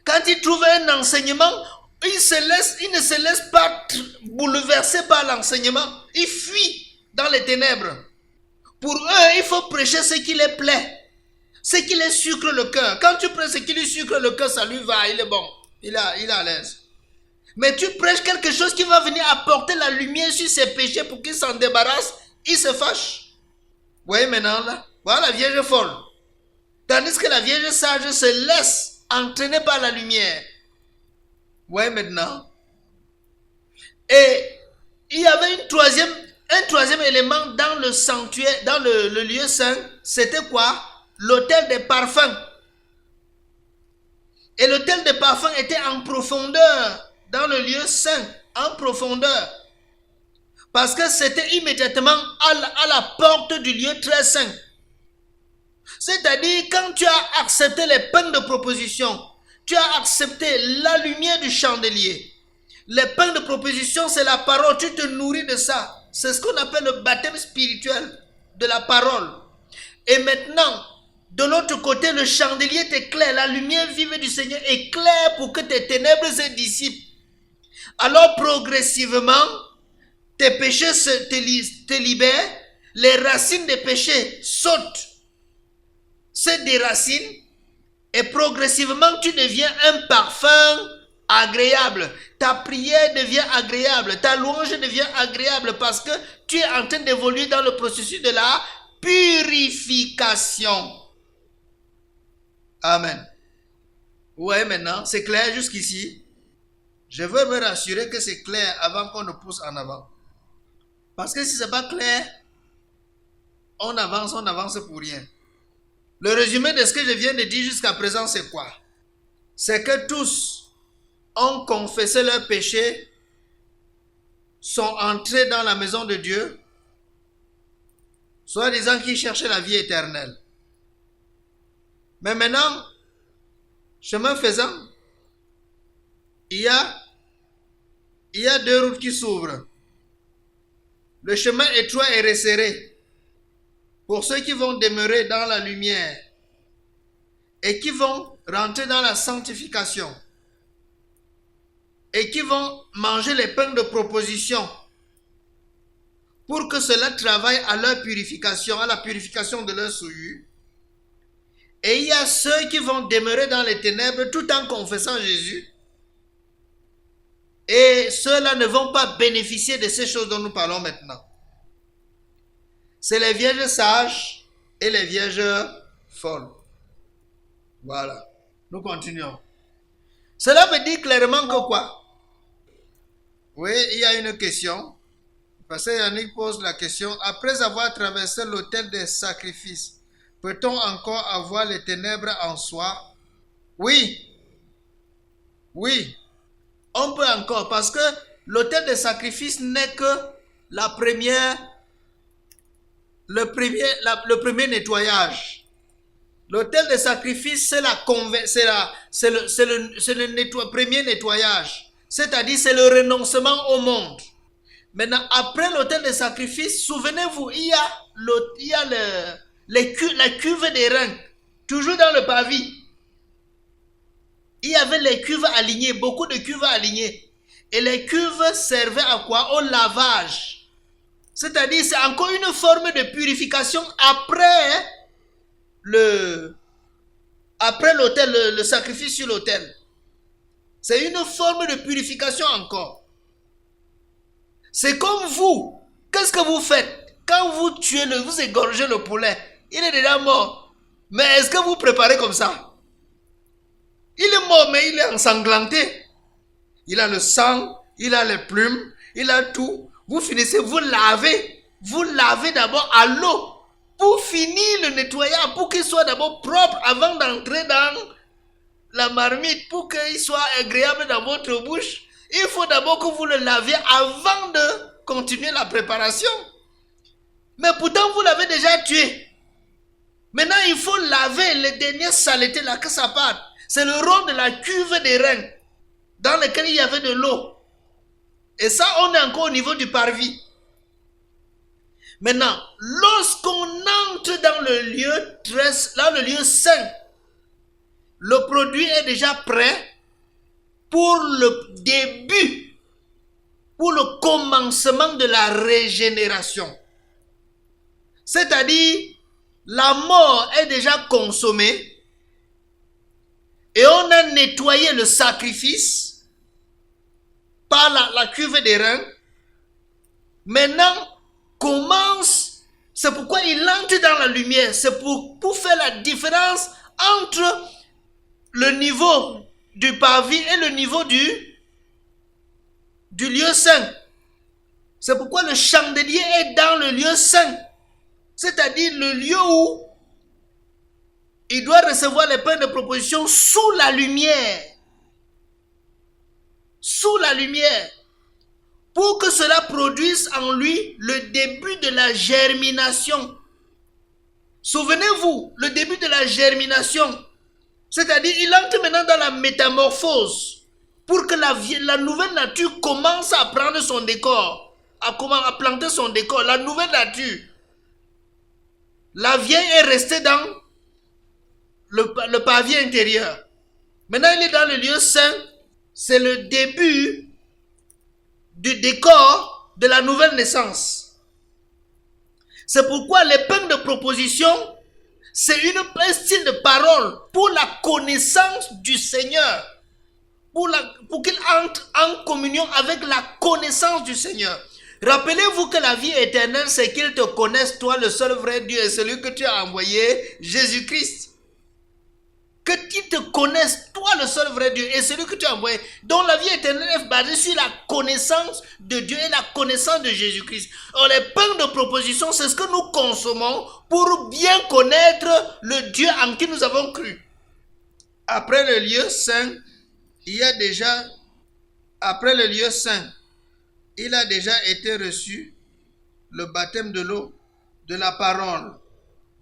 Quand ils trouvent un enseignement, ils ne se laissent pas bouleverser par l'enseignement. Ils fuient dans les ténèbres. Pour eux, il faut prêcher ce qui les plaît, ce qui les sucre le cœur. Quand tu prêches ce qui lui sucre le cœur, ça lui va, il est bon, il est à l'aise. Mais tu prêches quelque chose qui va venir apporter la lumière sur ses péchés pour qu'il s'en débarrasse, il se fâche. Vous voyez maintenant là? Voilà la vierge folle. Tandis que la vierge sage se laisse entraîner par la lumière. Vous voyez maintenant? Et il y avait un troisième élément dans le sanctuaire, dans le lieu saint. C'était quoi? L'autel des parfums. Et l'autel des parfums était en profondeur. Dans le lieu saint, en profondeur. Parce que c'était immédiatement à la porte du lieu très saint. C'est-à-dire, quand tu as accepté les pains de proposition, tu as accepté la lumière du chandelier. Les pains de proposition, c'est la parole, tu te nourris de ça. C'est ce qu'on appelle le baptême spirituel de la parole. Et maintenant, de l'autre côté, le chandelier t'éclaire, la lumière vive du Seigneur éclaire pour que tes ténèbres se dissipent. Alors progressivement, tes péchés te libèrent, les racines des péchés sautent, se déracinent et progressivement tu deviens un parfum agréable. Ta prière devient agréable, ta louange devient agréable parce que tu es en train d'évoluer dans le processus de la purification. Amen. Ouais, maintenant, c'est clair jusqu'ici? Je veux me rassurer que c'est clair avant qu'on ne pousse en avant. Parce que si ce n'est pas clair, on avance pour rien. Le résumé de ce que je viens de dire jusqu'à présent, c'est quoi? C'est que tous ont confessé leurs péchés, sont entrés dans la maison de Dieu, soi-disant qu'ils cherchaient la vie éternelle. Mais maintenant, chemin faisant, il y a deux routes qui s'ouvrent. Le chemin étroit est resserré pour ceux qui vont demeurer dans la lumière et qui vont rentrer dans la sanctification et qui vont manger les pains de proposition pour que cela travaille à leur purification, à la purification de leur souillure. Et il y a ceux qui vont demeurer dans les ténèbres tout en confessant Jésus. Et Et ceux-là ne vont pas bénéficier de ces choses dont nous parlons maintenant. C'est les vierges sages et les vierges folles. Voilà. Nous continuons. Cela veut dire clairement que quoi? Oui, il y a une question. Pasteur Yannick pose la question. Après avoir traversé l'autel des sacrifices, peut-on encore avoir les ténèbres en soi? Oui. Oui. On peut encore, parce que l'autel des sacrifices n'est que le premier nettoyage. L'autel des sacrifices, c'est le premier nettoyage. C'est-à-dire, c'est le renoncement au monde. Maintenant, après l'autel des sacrifices, souvenez-vous, il y a la cuve des reins, toujours dans le parvis. Il y avait les cuves alignées, beaucoup de cuves alignées. Et les cuves servaient à quoi? Au lavage. C'est-à-dire, c'est encore une forme de purification après l'autel, le sacrifice sur l'autel. C'est une forme de purification encore. C'est comme vous. Qu'est-ce que vous faites? Quand vous tuez, vous égorgez le poulet, il est déjà mort. Mais est-ce que vous préparez comme ça? Il est mort, mais il est ensanglanté. Il a le sang, il a les plumes, il a tout. Vous finissez, vous lavez. Vous lavez d'abord à l'eau pour finir le nettoyage, pour qu'il soit d'abord propre avant d'entrer dans la marmite, pour qu'il soit agréable dans votre bouche. Il faut d'abord que vous le laviez avant de continuer la préparation. Mais pourtant, vous l'avez déjà tué. Maintenant, il faut laver les dernières saletés là, que ça parte. C'est le rôle de la cuve des reins, dans lequel il y avait de l'eau. Et ça, on est encore au niveau du parvis. Maintenant, lorsqu'on entre dans le lieu saint, le produit est déjà prêt pour le début, pour le commencement de la régénération. C'est-à-dire, la mort est déjà consommée et on a nettoyé le sacrifice par la cuve des reins. Maintenant, c'est pourquoi il entre dans la lumière. C'est pour faire la différence entre le niveau du parvis et le niveau du lieu saint. C'est pourquoi le chandelier est dans le lieu saint. C'est-à-dire le lieu où il doit recevoir les pains de proposition sous la lumière. Sous la lumière. Pour que cela produise en lui le début de la germination. Souvenez-vous, le début de la germination. C'est-à-dire, il entre maintenant dans la métamorphose. Pour que la nouvelle nature commence à prendre son décor. À planter son décor. La nouvelle nature. La vieille est restée dans le pavé intérieur. Maintenant, il est dans le lieu saint. C'est le début du décor de la nouvelle naissance. C'est pourquoi les pains de proposition, c'est un style de parole pour la connaissance du Seigneur. Pour qu'il entre en communion avec la connaissance du Seigneur. Rappelez-vous que la vie éternelle, c'est qu'il te connaisse, toi, le seul vrai Dieu, et celui que tu as envoyé, Jésus-Christ. Que tu te connaisses, toi, le seul vrai Dieu, et celui que tu as envoyé. Donc la vie éternelle est basée sur la connaissance de Dieu et la connaissance de Jésus-Christ. Or, les pains de proposition, c'est ce que nous consommons pour bien connaître le Dieu en qui nous avons cru. Après le lieu saint, il a déjà été reçu le baptême de l'eau, de la parole.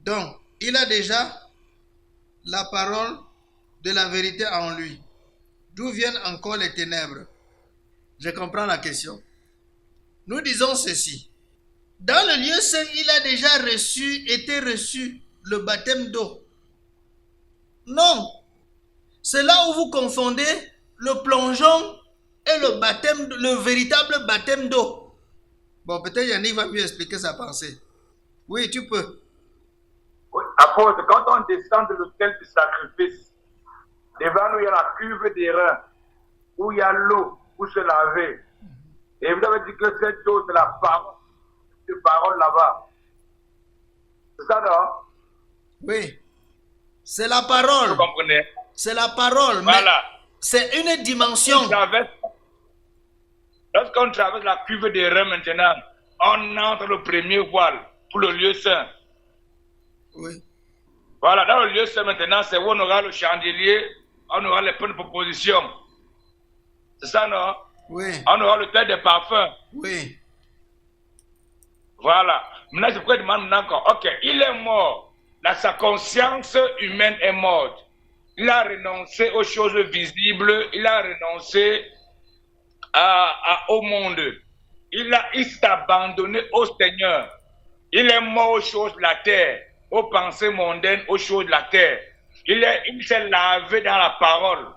Donc, il a déjà la parole de la vérité en lui. D'où viennent encore les ténèbres? Je comprends la question. Nous disons ceci. Dans le lieu saint, il a déjà été reçu le baptême d'eau. Non. C'est là où vous confondez le plongeon et le véritable baptême d'eau. Bon, peut-être Yannick va mieux expliquer sa pensée. Oui, tu peux. Oui, apôtre, quand on descend de l'autel du sacrifice, devant nous, il y a la cuve des reins, où il y a l'eau. pour se laver. Et vous avez dit que cette chose, c'est la parole là-bas. C'est ça, non? Oui. C'est la Vous parole. comprenez? C'est la parole. Voilà. Mais c'est une dimension. Lorsqu'on traverse la cuve des reins maintenant, on entre le premier voile pour le lieu saint. Oui. Voilà, dans le lieu saint maintenant, c'est où on aura le chandelier, on aura les points de proposition. C'est ça, non? Oui. On aura le thé des parfums. Oui. Voilà. Maintenant, je pourrais demander maintenant encore, ok, il est mort. Là, sa conscience humaine est morte. Il a renoncé aux choses visibles, il a renoncé au monde. Il s'est abandonné au Seigneur. Il est mort aux choses de la terre, aux pensées mondaines, aux choses de la terre. Il s'est lavé dans la parole.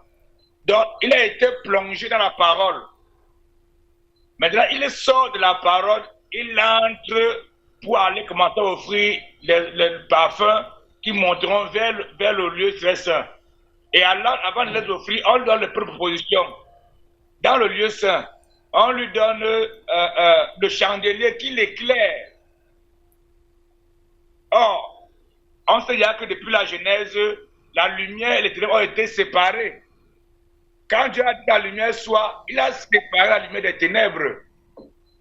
Donc, il a été plongé dans la parole. Maintenant, il sort de la parole, il entre pour aller commencer à offrir les parfums qui monteront vers le lieu très saint. Et alors, avant de les offrir, on lui donne les propositions. Dans le lieu saint, on lui donne le chandelier qui l'éclaire. Or, on sait déjà que depuis la Genèse, la lumière et les ténèbres ont été séparées. Quand Dieu a dit que la lumière soit, il a séparé la lumière des ténèbres.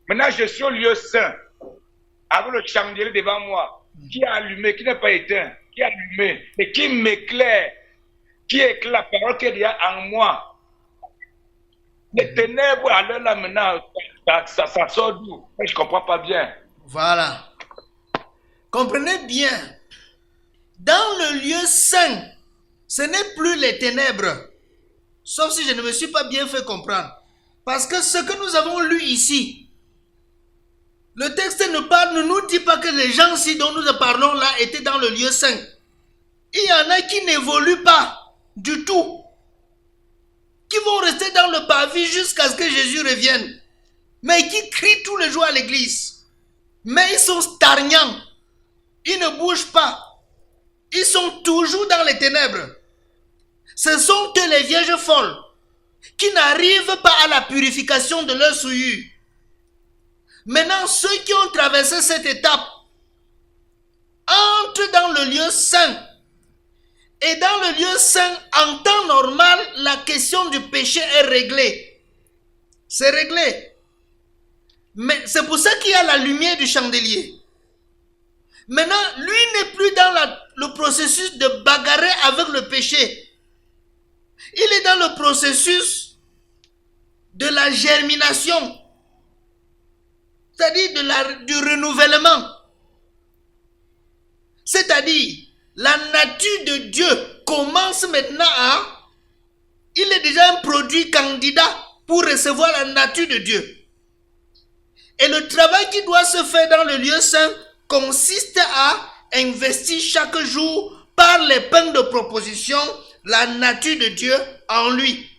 Maintenant, je suis au lieu saint, avec le chandelier devant moi, qui est allumé, qui n'est pas éteint, qui est allumé, et qui m'éclaire, qui éclaire la parole qui est déjà en moi. Les ténèbres, alors là maintenant, ça sort d'où? Je ne comprends pas bien. Voilà. Comprenez bien. Dans le lieu saint, ce n'est plus les ténèbres. Sauf si je ne me suis pas bien fait comprendre. Parce que ce que nous avons lu ici, le texte ne nous dit pas que les gens-ci dont nous parlons là étaient dans le lieu saint. Il y en a qui n'évoluent pas du tout. Qui vont rester dans le parvis jusqu'à ce que Jésus revienne. Mais qui crient tous les jours à l'église. Mais ils sont stagnants. Ils ne bougent pas. Ils sont toujours dans les ténèbres. Ce sont eux les vierges folles qui n'arrivent pas à la purification de leur souillure. Maintenant, ceux qui ont traversé cette étape entrent dans le lieu saint. Et dans le lieu saint, en temps normal, la question du péché est réglée. C'est réglé. Mais c'est pour ça qu'il y a la lumière du chandelier. Maintenant, lui n'est plus dans le processus de bagarrer avec le péché. Il est dans le processus de la germination. C'est-à-dire du renouvellement. C'est-à-dire, la nature de Dieu commence maintenant à... Il est déjà un produit candidat pour recevoir la nature de Dieu. Et le travail qui doit se faire dans le lieu saint consiste à investir chaque jour par les pains de proposition la nature de Dieu en lui.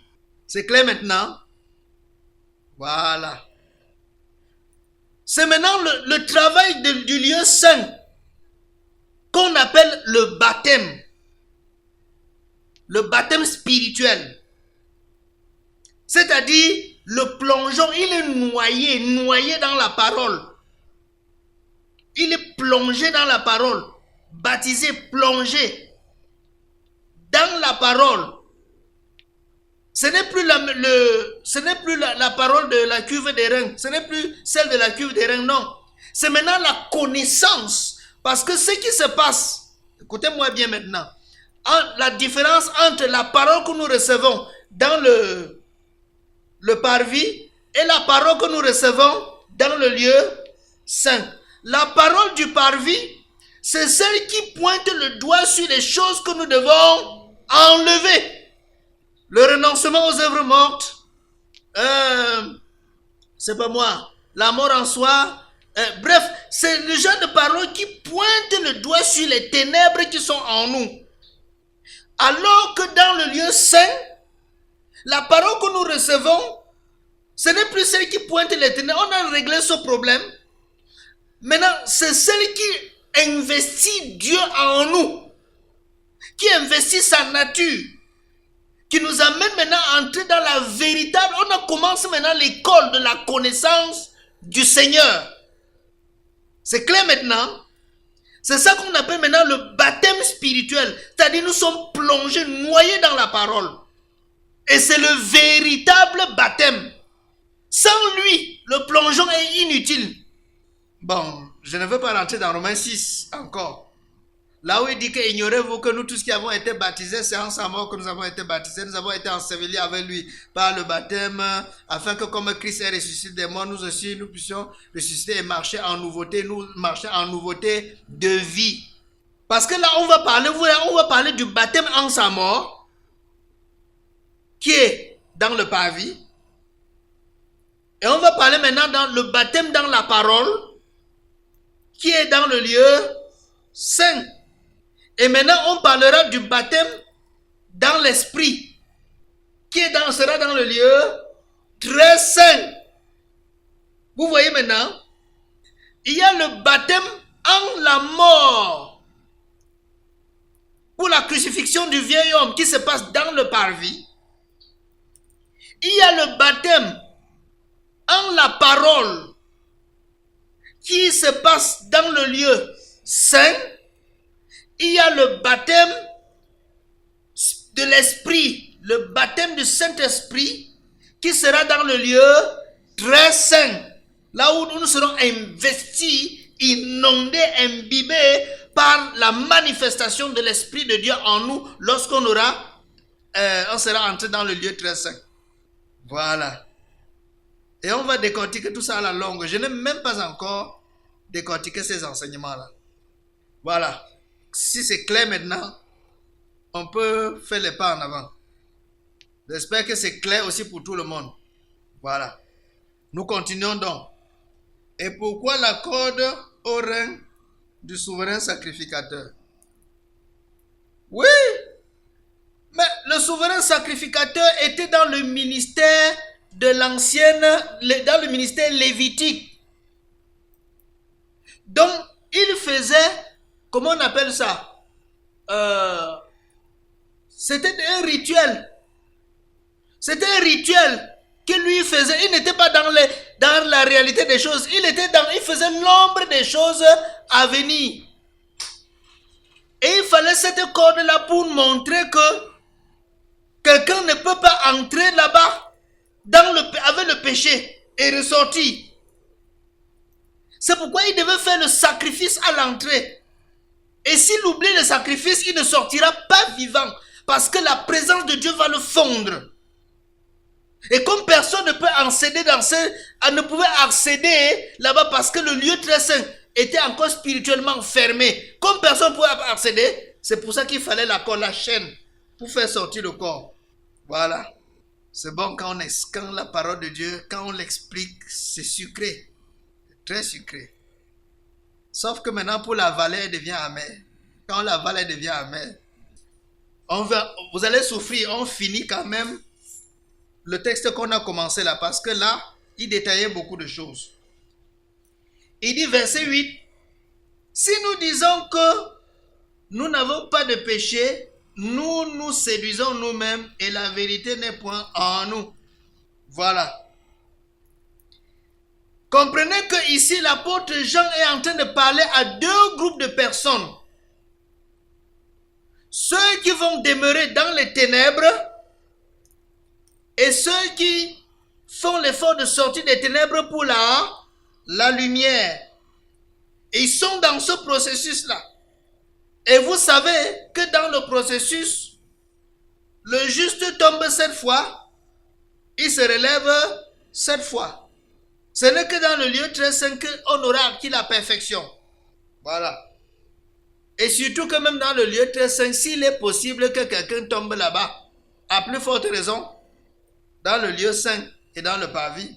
C'est clair maintenant? Voilà. C'est maintenant le travail du lieu saint qu'on appelle le baptême. Le baptême spirituel. C'est-à-dire, le plongeon, il est noyé dans la parole. Il est plongé dans la parole. Baptisé, plongé dans la parole. Ce n'est plus la parole de la cuve des reins. Ce n'est plus celle de la cuve des reins, non. C'est maintenant la connaissance. Parce que ce qui se passe, écoutez-moi bien maintenant, la différence entre la parole que nous recevons dans le parvis et la parole que nous recevons dans le lieu saint. La parole du parvis, c'est celle qui pointe le doigt sur les choses que nous devons enlever. Le renoncement aux œuvres mortes, c'est pas moi, la mort en soi, bref, c'est le genre de parole qui pointe le doigt sur les ténèbres qui sont en nous. Alors que dans le lieu saint, la parole que nous recevons, ce n'est plus celle qui pointe les ténèbres. On a réglé ce problème. Maintenant, c'est celle qui investit Dieu en nous, qui investit sa nature, qui nous amène maintenant à entrer dans la véritable... On a commencé maintenant l'école de la connaissance du Seigneur. C'est clair maintenant? C'est ça qu'on appelle maintenant le baptême spirituel. C'est-à-dire nous sommes plongés, noyés dans la parole. Et c'est le véritable baptême. Sans lui, le plongeon est inutile. Bon, je ne veux pas rentrer dans Romains 6 encore. Là où il dit que ignorez-vous que nous tous qui avons été baptisés, c'est en sa mort que nous avons été baptisés. Nous avons été ensevelis avec lui par le baptême, afin que comme Christ est ressuscité des morts, nous aussi nous puissions ressusciter et marcher en nouveauté, de vie. Parce que là, on va parler du baptême en sa mort, qui est dans le parvis. Et on va parler maintenant dans le baptême dans la parole, qui est dans le lieu saint. Et maintenant, on parlera du baptême dans l'esprit, qui sera dans le lieu très saint. Vous voyez maintenant, il y a le baptême en la mort, pour la crucifixion du vieil homme qui se passe dans le parvis. Il y a le baptême en la parole, qui se passe dans le lieu saint. Il y a le baptême de l'esprit, le baptême du Saint-Esprit, qui sera dans le lieu très saint, là où nous serons investis, inondés, imbibés par la manifestation de l'Esprit de Dieu en nous, lorsqu'on on sera entré dans le lieu très saint. Voilà. Et on va décortiquer tout ça à la longue. Je n'ai même pas encore décortiqué ces enseignements-là. Voilà. Si c'est clair maintenant, on peut faire les pas en avant. J'espère que c'est clair aussi pour tout le monde. Voilà. Nous continuons donc. Et pourquoi la corde au rein du souverain sacrificateur? Oui, mais le souverain sacrificateur était dans le ministère de dans le ministère lévitique. Donc, il faisait, comment on appelle ça? C'était un rituel. C'était un rituel que lui faisait. Il n'était pas dans la réalité des choses. Il faisait l'ombre des choses à venir. Et il fallait cette corde-là pour montrer que quelqu'un ne peut pas entrer là-bas avec le péché et ressortir. C'est pourquoi il devait faire le sacrifice à l'entrée. Et s'il oublie le sacrifice, il ne sortira pas vivant. Parce que la présence de Dieu va le fondre. Et comme personne ne peut ne pouvait accéder là-bas parce que le lieu très saint était encore spirituellement fermé. Comme personne ne pouvait accéder, c'est pour ça qu'il fallait la chaîne pour faire sortir le corps. Voilà. C'est bon quand la parole de Dieu, quand on l'explique, c'est sucré. Très sucré. Sauf que maintenant, pour la vallée, elle devient amère. Quand la vallée devient amère, vous allez souffrir. On finit quand même le texte qu'on a commencé là, parce que là, il détaillait beaucoup de choses. Il dit, verset 8, « Si nous disons que nous n'avons pas de péché, nous nous séduisons nous-mêmes et la vérité n'est point en nous. » Voilà. Comprenez que ici, l'apôtre Jean est en train de parler à deux groupes de personnes. Ceux qui vont demeurer dans les ténèbres et ceux qui font l'effort de sortir des ténèbres pour la lumière. Et ils sont dans ce processus-là. Et vous savez que dans le processus, le juste tombe 7 fois, il se relève 7 fois. Ce n'est que dans le lieu très saint qu'on aura acquis la perfection. Voilà. Et surtout que même dans le lieu très saint, s'il est possible que quelqu'un tombe là-bas, à plus forte raison, dans le lieu saint et dans le parvis.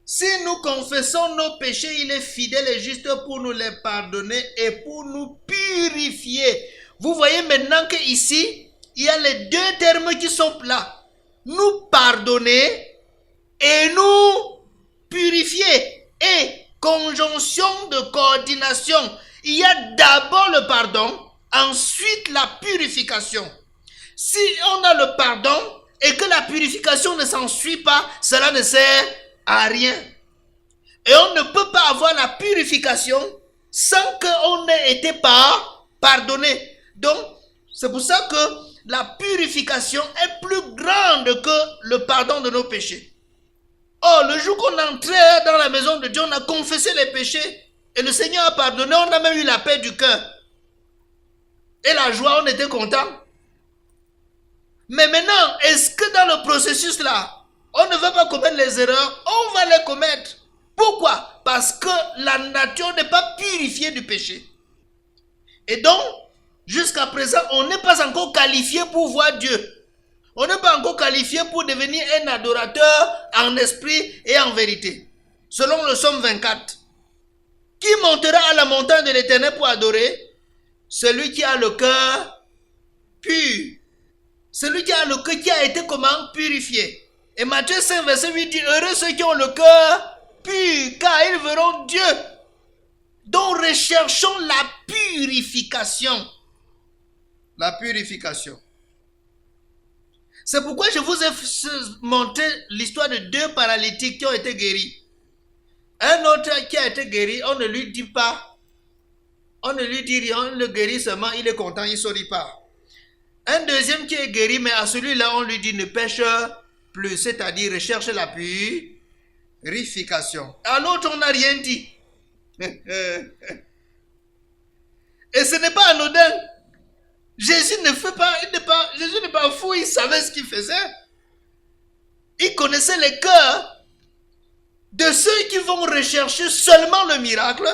Si nous confessons nos péchés, il est fidèle et juste pour nous les pardonner et pour nous purifier. Vous voyez maintenant qu'ici, il y a les deux termes qui sont là. Nous pardonner et nous purifier. Et conjonction de coordination. Il y a d'abord le pardon, ensuite la purification. Si on a le pardon et que la purification ne s'ensuit pas, cela ne sert à rien. Et on ne peut pas avoir la purification sans qu'on ait été pardonné. Donc, c'est pour ça que la purification est plus grande que le pardon de nos péchés. Oh, le jour qu'on entrait dans la maison de Dieu, on a confessé les péchés et le Seigneur a pardonné, on a même eu la paix du cœur. Et la joie, on était content. Mais maintenant, est-ce que dans le processus là, on ne va pas commettre les erreurs? On va les commettre. Pourquoi? Parce que la nature n'est pas purifiée du péché. Et donc, jusqu'à présent, on n'est pas encore qualifié pour voir Dieu. On n'est pas encore qualifié pour devenir un adorateur en esprit et en vérité. Selon le psaume 24. Qui montera à la montagne de l'Éternel pour adorer? Celui qui a le cœur pur. Celui qui a le cœur qui a été comment? Purifié. Et Matthieu 5, verset 8 dit, heureux ceux qui ont le cœur pur, car ils verront Dieu. Donc recherchons la purification. La purification. C'est pourquoi je vous ai montré l'histoire de 2 paralytiques qui ont été guéris. Un autre qui a été guéri, on ne lui dit pas, on ne lui dit rien, on le guérit seulement, il est content, il ne sourit pas. Un deuxième qui est guéri, mais à celui-là, on lui dit ne pêche plus, c'est-à-dire recherche la purification. À l'autre, on n'a rien dit. Et ce n'est pas anodin. Jésus ne fait pas, Jésus n'est pas fou, il savait ce qu'il faisait. Il connaissait les cœurs de ceux qui vont rechercher seulement le miracle.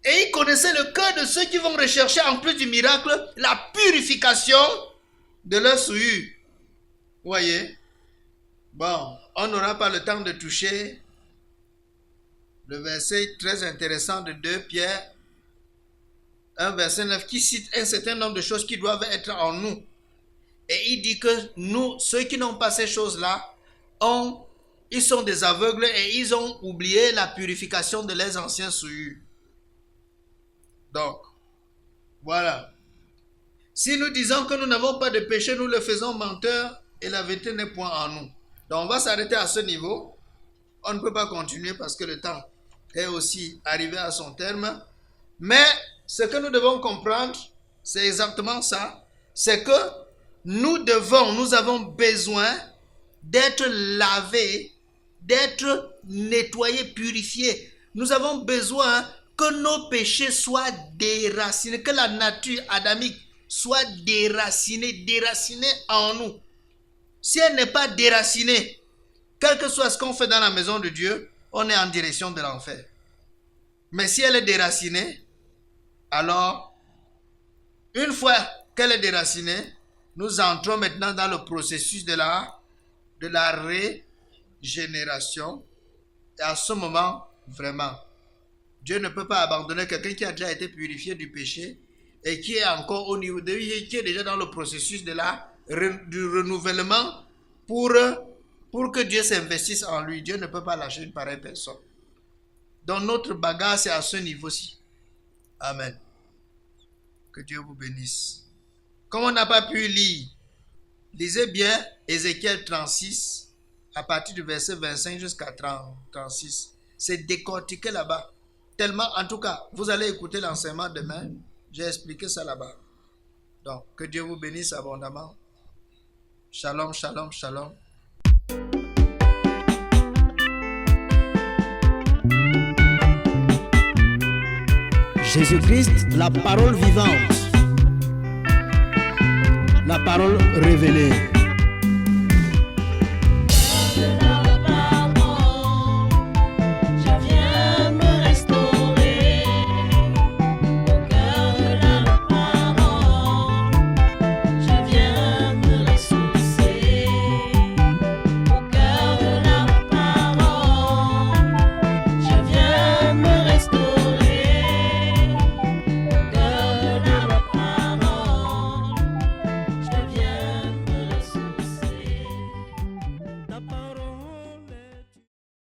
Et il connaissait le cœur de ceux qui vont rechercher en plus du miracle la purification de leur souillure. Vous voyez? Bon, on n'aura pas le temps de toucher le verset très intéressant de 2 Pierre, un verset 9 qui cite un certain nombre de choses qui doivent être en nous. Et il dit que nous, ceux qui n'ont pas ces choses-là, ils sont des aveugles et ils ont oublié la purification de leurs anciens souillures. Donc, voilà. Si nous disons que nous n'avons pas de péché, nous le faisons menteur et la vérité n'est point en nous. Donc, on va s'arrêter à ce niveau. On ne peut pas continuer parce que le temps est aussi arrivé à son terme. Mais ce que nous devons comprendre, c'est exactement ça. C'est que nous avons besoin d'être lavés, d'être nettoyés, purifiés. Nous avons besoin que nos péchés soient déracinés, que la nature adamique soit déracinée en nous. Si elle n'est pas déracinée, quel que soit ce qu'on fait dans la maison de Dieu, on est en direction de l'enfer. Mais si elle est déracinée, alors, une fois qu'elle est déracinée, nous entrons maintenant dans le processus de la régénération. Et à ce moment, vraiment, Dieu ne peut pas abandonner quelqu'un qui a déjà été purifié du péché et qui est encore au niveau de lui, qui est déjà dans le processus du renouvellement pour que Dieu s'investisse en lui. Dieu ne peut pas lâcher une pareille personne. Donc notre bagarre, c'est à ce niveau-ci. Amen. Que Dieu vous bénisse. Comme on n'a pas pu lire, lisez bien Ézéchiel 36, à partir du verset 25 jusqu'à 36. C'est décortiqué là-bas. Tellement, en tout cas, vous allez écouter l'enseignement demain. J'ai expliqué ça là-bas. Donc, que Dieu vous bénisse abondamment. Shalom, shalom, shalom. Jésus-Christ, la parole vivante, la parole révélée.